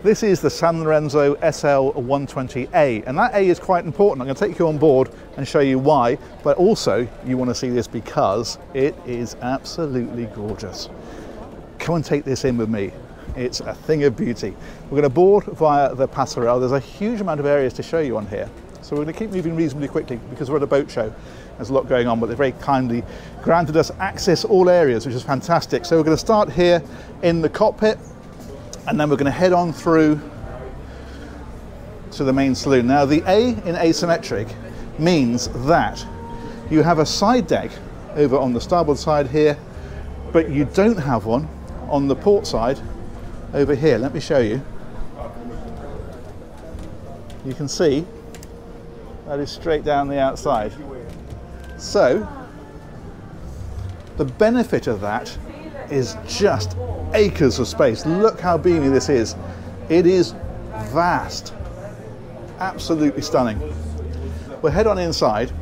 This is the Sanlorenzo SL120A, and that A is quite important. I'm going to take you on board and show you why, but also you want to see this because it is absolutely gorgeous. Come and take this in with me. It's a thing of beauty. We're going to board via the passerelle. There's a huge amount of areas to show you on here, so we're going to keep moving reasonably quickly because we're at a boat show. There's a lot going on, but they very kindly granted us access all areas, which is fantastic. So we're going to start here in the cockpit, and then we're going to head on through to the main saloon. Now, the A in asymmetric means that you have a side deck over on the starboard side here, but you don't have one on the port side over here. Let me show you. You can see that is straight down the outside. So the benefit of that is just acres of space. Look how beamy this is. It is vast, absolutely stunning. We'll head on inside.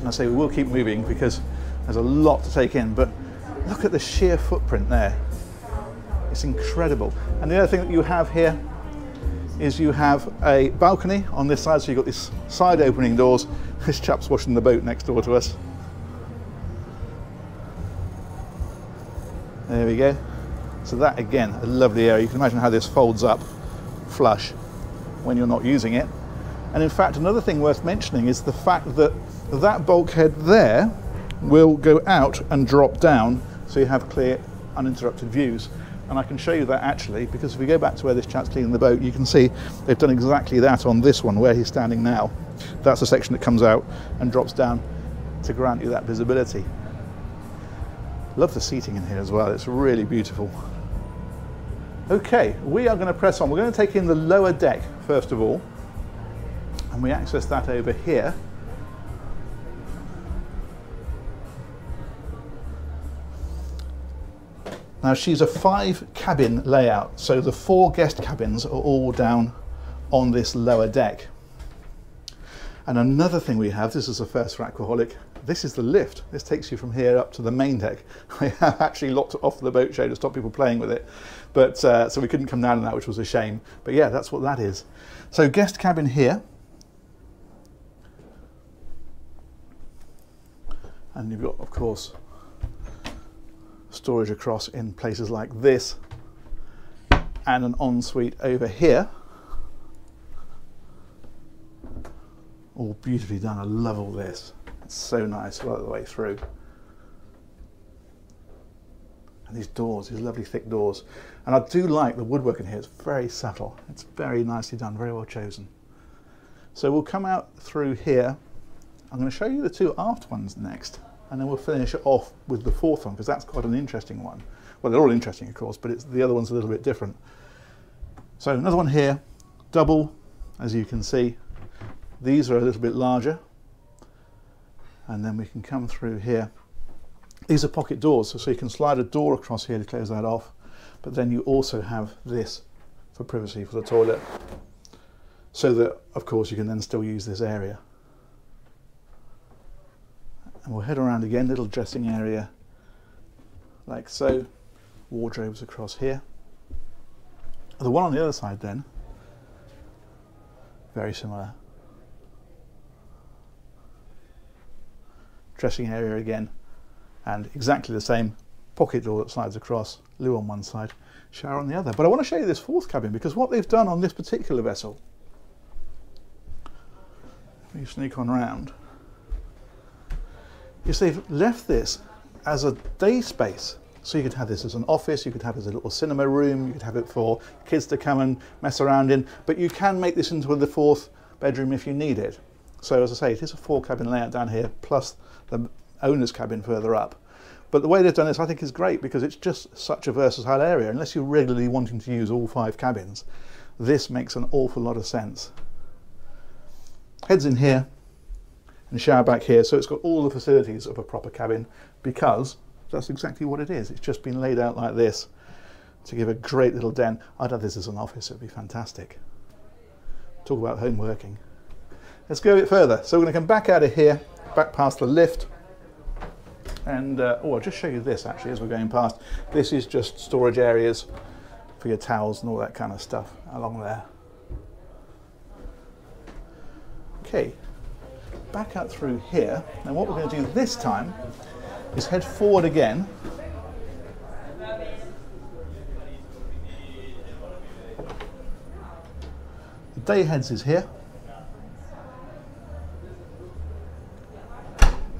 I say we will keep moving because there's a lot to take in, but look at the sheer footprint there. It's incredible. And the other thing that you have here is you have a balcony on this side, so you've got these side opening doors. This chap's washing the boat next door to us. There we go. So that, again, a lovely area. You can imagine how this folds up flush when you're not using it. And in fact, another thing worth mentioning is the fact that that bulkhead there will go out and drop down, so you have clear, uninterrupted views. And I can show you that actually, because if we go back to where this chap's cleaning the boat, you can see they've done exactly that on this one where he's standing now. That's the section that comes out and drops down to grant you that visibility. Love the seating in here as well, it's really beautiful. Okay, we are going to press on. We're going to take in the lower deck first of all, and we access that over here. Now, she's a 5-cabin layout, so the 4 guest cabins are all down on this lower deck. And another thing we have, this is a first for Aquaholic, this is the lift. This takes you from here up to the main deck. I have actually locked it off the boat show to stop people playing with it, but so we couldn't come down on that, which was a shame. But yeah, that's what that is. So guest cabin here. And you've got, of course, storage across in places like this, and an ensuite over here. All beautifully done. I love all this. It's so nice right the way through. And these doors, these lovely thick doors. And I do like the woodwork in here. It's very subtle. It's very nicely done, very well chosen. So we'll come out through here. I'm going to show you the 2 aft ones next, and then we'll finish it off with the 4th one, because that's quite an interesting one. Well, they're all interesting, of course, but the other one's a little bit different. So another one here, double, as you can see. These are a little bit larger, and then we can come through here. These are pocket doors, so you can slide a door across here to close that off, but then you also have this for privacy for the toilet, so that, of course, you can then still use this area. And we'll head around again, little dressing area like so, wardrobes across here. The one on the other side then, very similar. Dressing area again, and exactly the same, pocket door that slides across, loo on one side, shower on the other. But I want to show you this 4th cabin, because what they've done on this particular vessel, if you sneak on round, is they've left this as a day space. So you could have this as an office, you could have it as a little cinema room, you could have it for kids to come and mess around in, but you can make this into the 4th bedroom if you need it. So as I say, it is a 4-cabin layout down here, plus the owner's cabin further up. But the way they've done this, I think, is great, because it's just such a versatile area. Unless you're regularly wanting to use all 5 cabins, this makes an awful lot of sense. Heads in here, and shower back here, so it's got all the facilities of a proper cabin, because that's exactly what it is. It's just been laid out like this to give a great little den. I'd have this as an office, it'd be fantastic. Talk about home working. Let's go a bit further. So we're going to come back out of here, back past the lift, and oh, I'll just show you this actually as we're going past. This is just storage areas for your towels and all that kind of stuff along there. Okay, back out through here. Now what we're going to do this time is head forward again. The day heads is here.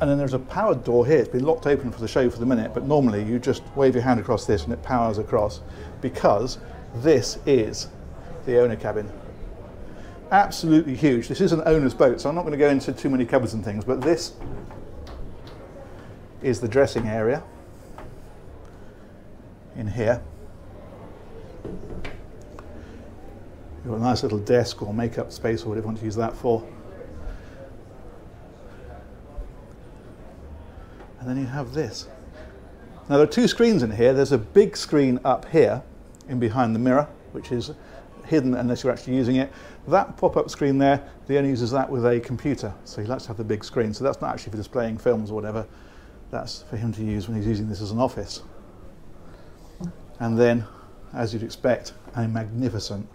And then there's a powered door here. It's been locked open for the show for the minute, but normally you just wave your hand across this and it powers across, because this is the owner cabin. Absolutely huge. This is an owner's boat, so I'm not going to go into too many cupboards and things, but this is the dressing area in here. You've got a nice little desk or makeup space or whatever you want to use that for. And then you have this. Now there are two screens in here. There's a big screen up here in behind the mirror, which is hidden unless you're actually using it. That pop-up screen there, the owner uses that with a computer, so he likes to have the big screen. So that's not actually for displaying films or whatever. That's for him to use when he's using this as an office. And then, as you'd expect, a magnificent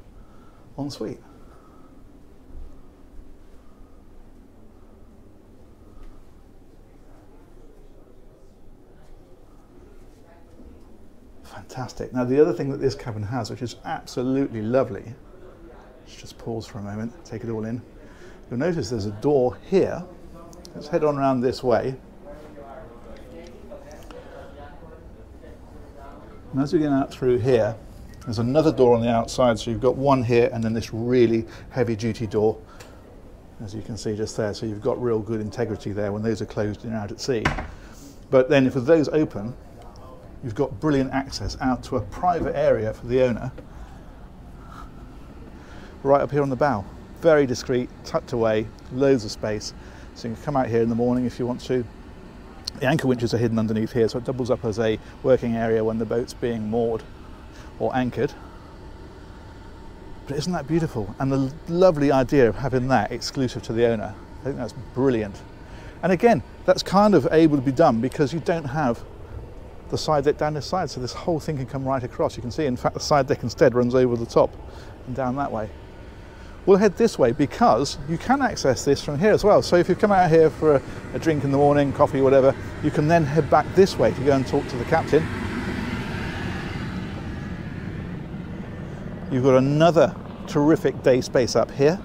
ensuite. Fantastic. Now the other thing that this cabin has, which is absolutely lovely, let's just pause for a moment, take it all in. You'll notice there's a door here. Let's head on around this way. And as we get out through here, there's another door on the outside, so you've got one here and then this really heavy duty door, as you can see just there. So you've got real good integrity there when those are closed and you're out at sea. But then if those open, you've got brilliant access out to a private area for the owner right up here on the bow. Very discreet, tucked away, loads of space. So you can come out here in the morning if you want to. The anchor winches are hidden underneath here, so it doubles up as a working area when the boat's being moored or anchored. But isn't that beautiful? And the lovely idea of having that exclusive to the owner, I think that's brilliant. And again, that's kind of able to be done because you don't have the side deck down this side, so this whole thing can come right across. You can see, in fact, the side deck instead runs over the top and down that way. We'll head this way because you can access this from here as well. So if you come out here for a drink in the morning, coffee, whatever, you can then head back this way to go and talk to the captain. You've got another terrific day space up here.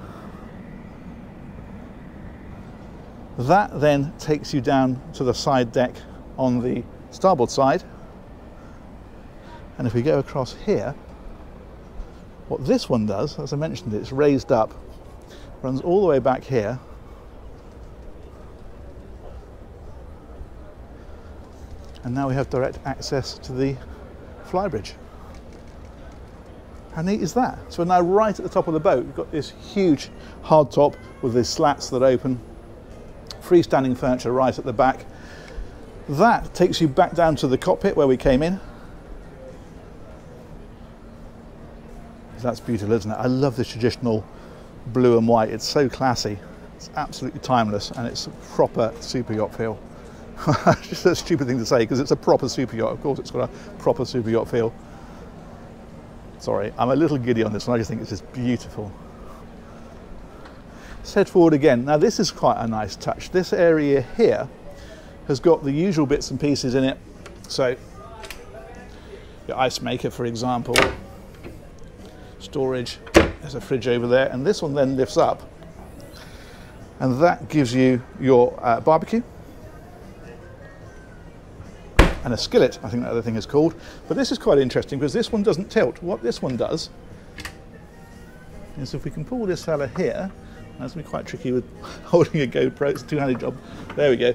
That then takes you down to the side deck on the starboard side. And if we go across here, what this one does, as I mentioned, it's raised up, runs all the way back here, and now we have direct access to the Flybridge. How neat is that? So we're now right at the top of the boat. We've got this huge hard top with these slats that open, freestanding furniture right at the back. That takes you back down to the cockpit where we came in. That's beautiful, isn't it? I love this traditional blue and white. It's so classy. It's absolutely timeless, and it's a proper super yacht feel. Just a stupid thing to say because it's a proper super yacht. Of course, it's got a proper super yacht feel. Sorry, I'm a little giddy on this one. I just think it's just beautiful. Let's head forward again. Now, this is quite a nice touch. This area here has got the usual bits and pieces in it. So, your ice maker, for example. Storage, there's a fridge over there, and this one then lifts up and that gives you your barbecue and a skillet, I think that other thing is called. But this is quite interesting because this one doesn't tilt. What this one does is, if we can pull this fella here, that's going to be quite tricky with holding a GoPro, it's a two-handed job. There we go.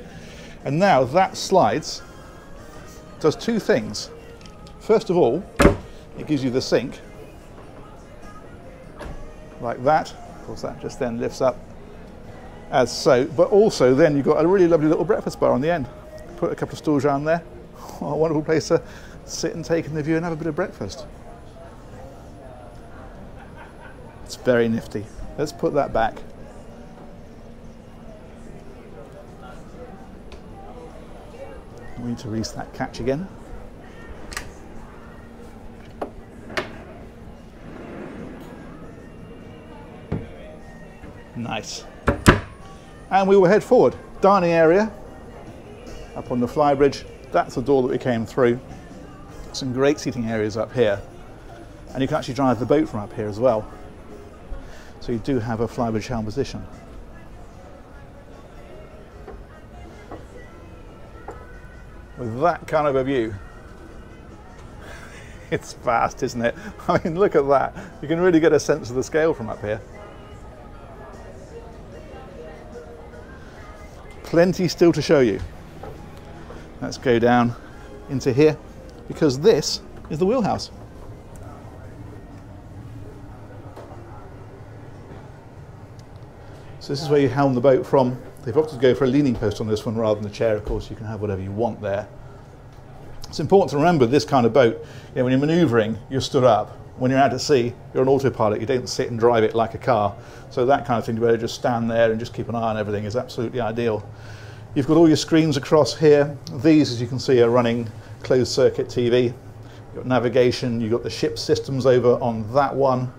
And now that slides, does two things. First of all, it gives you the sink, like that. Of course, that just then lifts up as so, but also then you've got a really lovely little breakfast bar on the end. Put a couple of stools around there. What a wonderful place to sit and take in the view and have a bit of breakfast. It's very nifty. Let's put that back. We need to release that catch again. Nice. And we will head forward. Dining area up on the Flybridge. That's the door that we came through. Some great seating areas up here. And you can actually drive the boat from up here as well. So you do have a Flybridge helm position. With that kind of a view. It's vast, isn't it? I mean, look at that. You can really get a sense of the scale from up here. Plenty still to show you. Let's go down into here, because this is the wheelhouse. So this is where you helm the boat from. They've opted to go for a leaning post on this one rather than a chair. Of course, you can have whatever you want there. It's important to remember this kind of boat, when you're manoeuvring, you're stood up. When you're out at sea, you're an autopilot. You don't sit and drive it like a car. So that kind of thing, to be able to just stand there and just keep an eye on everything, is absolutely ideal. You've got all your screens across here. These, as you can see, are running closed circuit TV. You've got navigation, you've got the ship systems over on that one.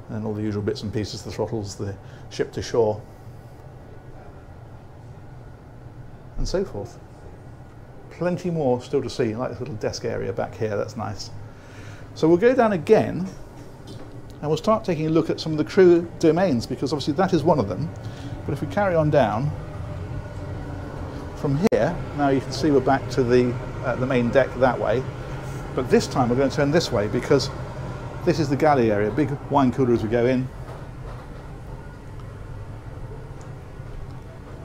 And all the usual bits and pieces, the throttles, the ship to shore, and so forth. Plenty more still to see, like this little desk area back here, that's nice. So we'll go down again and we'll start taking a look at some of the crew domains, because obviously that is one of them. But if we carry on down from here, now you can see we're back to the main deck that way. But this time we're going to turn this way, because this is the galley area, big wine cooler as we go in.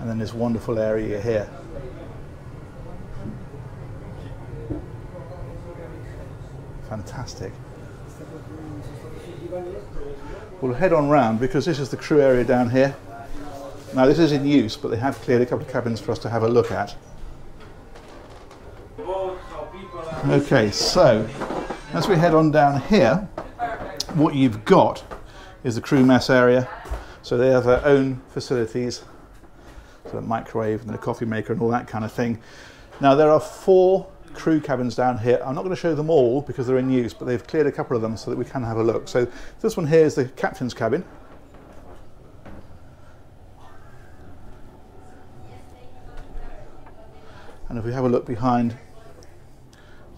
And then this wonderful area here. Fantastic. We'll head on round, because this is the crew area down here. Now this is in use, but they have cleared a couple of cabins for us to have a look at. Okay, so as we head on down here, what you've got is the crew mess area. So they have their own facilities, so a microwave and a coffee maker and all that kind of thing. Now there are 4 crew cabins down here. I'm not going to show them all because they're in use, but they've cleared a couple of them so that we can have a look. So this one here is the captain's cabin. And if we have a look behind,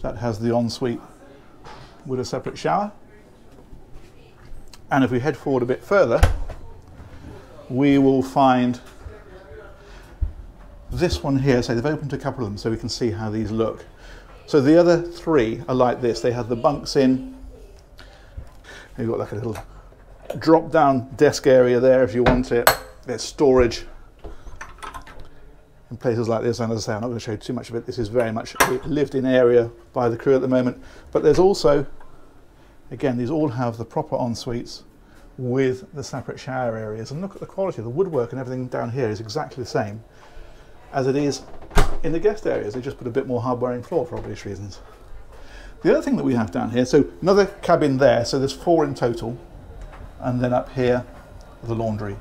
that has the ensuite with a separate shower. And if we head forward a bit further, we will find this one here. So they've opened a couple of them so we can see how these look. So the other 3 are like this. They have the bunks in. You've got like a little drop down desk area there if you want it. There's storage in places like this. And as I say, I'm not going to show you too much of it. This is very much a lived in area by the crew at the moment. But there's also, again, these all have the proper en-suites with the separate shower areas. And look at the quality. The woodwork and everything down here is exactly the same as it is in the guest areas. They just put a bit more hard wearing floor for obvious reasons. The other thing that we have down here, so another cabin there, so there's 4 in total, and then up here the laundry.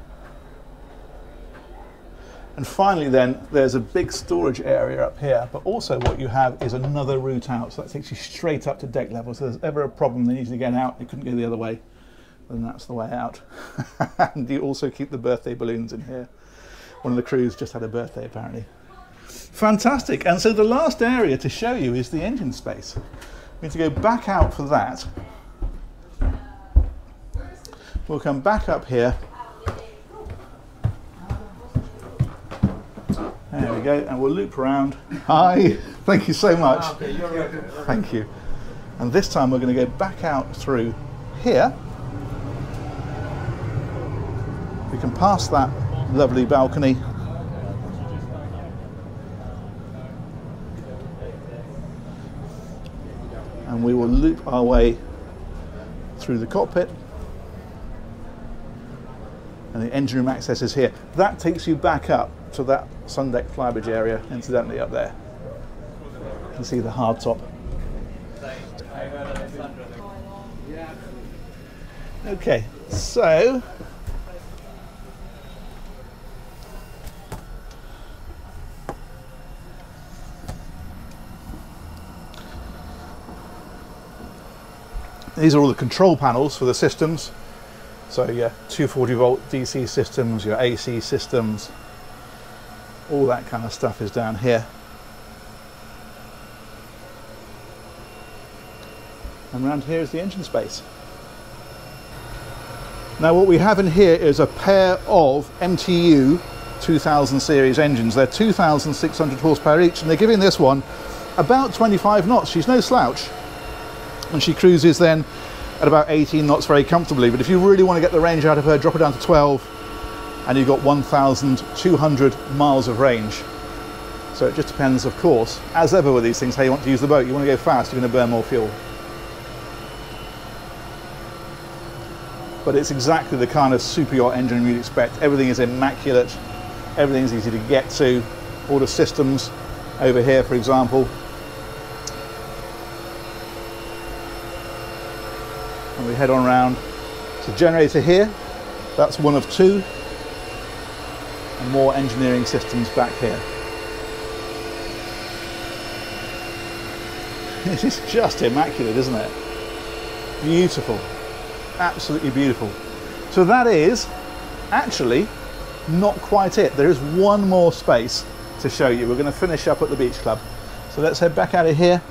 And finally then there's a big storage area up here, but also what you have is another route out, so that takes you straight up to deck level. So if there's ever a problem they need to get out, you couldn't go the other way, then that's the way out. And you also keep the birthday balloons in here. One of the crews just had a birthday apparently. Fantastic. And so the last area to show you is the engine space. We need to go back out for that. We'll come back up here. There we go, and we'll loop around. Hi, thank you so much. Thank you. And this time we're going to go back out through here. We can pass that lovely balcony. And we will loop our way through the cockpit. And the engine room access is here. That takes you back up to that sun deck Flybridge area, incidentally, up there. You can see the hardtop. Okay, so these are all the control panels for the systems. So your 240 volt DC systems, your AC systems, all that kind of stuff is down here. And around here is the engine space. Now what we have in here is a pair of MTU 2000 series engines. They're 2,600 horsepower each, and they're giving this one about 25 knots. She's no slouch, and she cruises then at about 18 knots very comfortably. But if you really want to get the range out of her, drop it down to 12, and you've got 1,200 miles of range. So it just depends, of course, as ever with these things, how you want to use the boat. You want to go fast, you're going to burn more fuel. But it's exactly the kind of super yacht engine you'd expect. Everything is immaculate, everything's easy to get to. All the systems over here, for example. And we head on round. So generator here, that's one of two. And more engineering systems back here. This is just immaculate, isn't it? Beautiful. Absolutely beautiful. So that is actually not quite it. There is one more space to show you. We're going to finish up at the beach club. So let's head back out of here.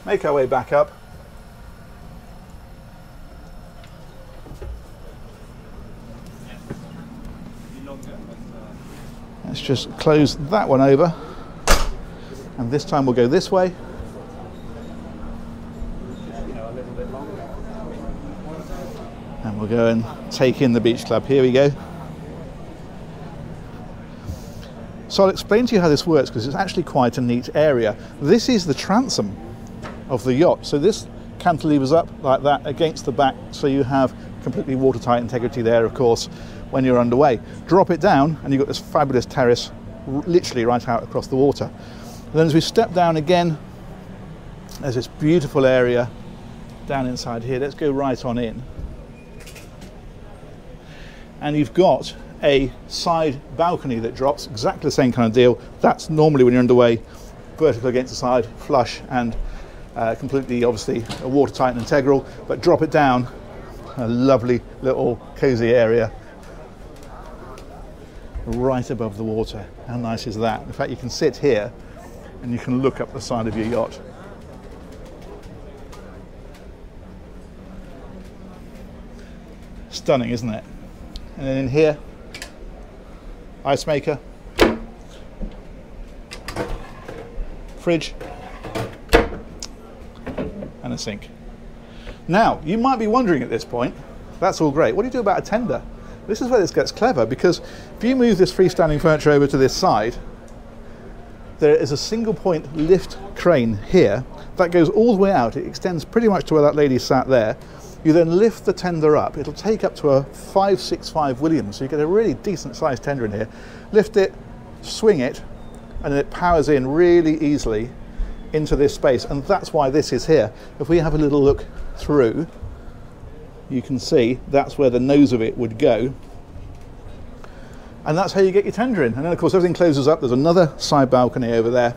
Make our way back up. Let's just close that one over. And this time we'll go this way. And we'll go and take in the beach club. Here we go. So I'll explain to you how this works, because it's actually quite a neat area. This is the transom of the yacht. So this cantilevers up like that against the back, so you have completely watertight integrity there, of course, when you're underway. Drop it down and you've got this fabulous terrace literally right out across the water. And then as we step down again, there's this beautiful area down inside here. Let's go right on in. And you've got a side balcony that drops, exactly the same kind of deal. That's normally when you're underway, vertical against the side, flush, and completely, obviously, watertight and integral. But drop it down, a lovely little cozy area right above the water. How nice is that? In fact, you can sit here and you can look up the side of your yacht. Stunning, isn't it? And then in here, ice maker, fridge, and a sink. Now, you might be wondering at this point, that's all great, what do you do about a tender? This is where this gets clever, because if you move this freestanding furniture over to this side, there is a single point lift crane here that goes all the way out. It extends pretty much to where that lady sat there. You then lift the tender up. It'll take up to a 565 Williams, so you get a really decent sized tender in here. Lift it, swing it, and then it powers in really easily into this space, and that's why this is here. If we have a little look through, you can see that's where the nose of it would go, and that's how you get your tender in. And then of course everything closes up. There's another side balcony over there.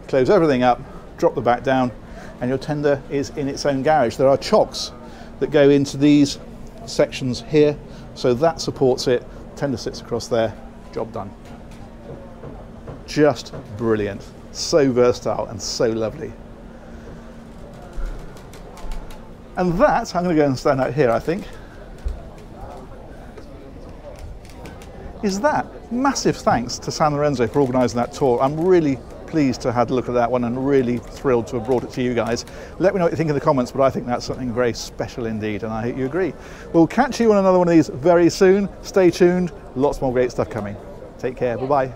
Close everything up, drop the back down, and your tender is in its own garage. There are chocks that go into these sections here, so that supports it. Tender sits across there, job done. Just brilliant, so versatile and so lovely. And that, I'm going to go and stand out here, I think, is that. Massive thanks to Sanlorenzo for organising that tour. I'm really pleased to have had a look at that one and really thrilled to have brought it to you guys. Let me know what you think in the comments, but I think that's something very special indeed, and I hope you agree. We'll catch you on another one of these very soon. Stay tuned, lots more great stuff coming. Take care, bye-bye.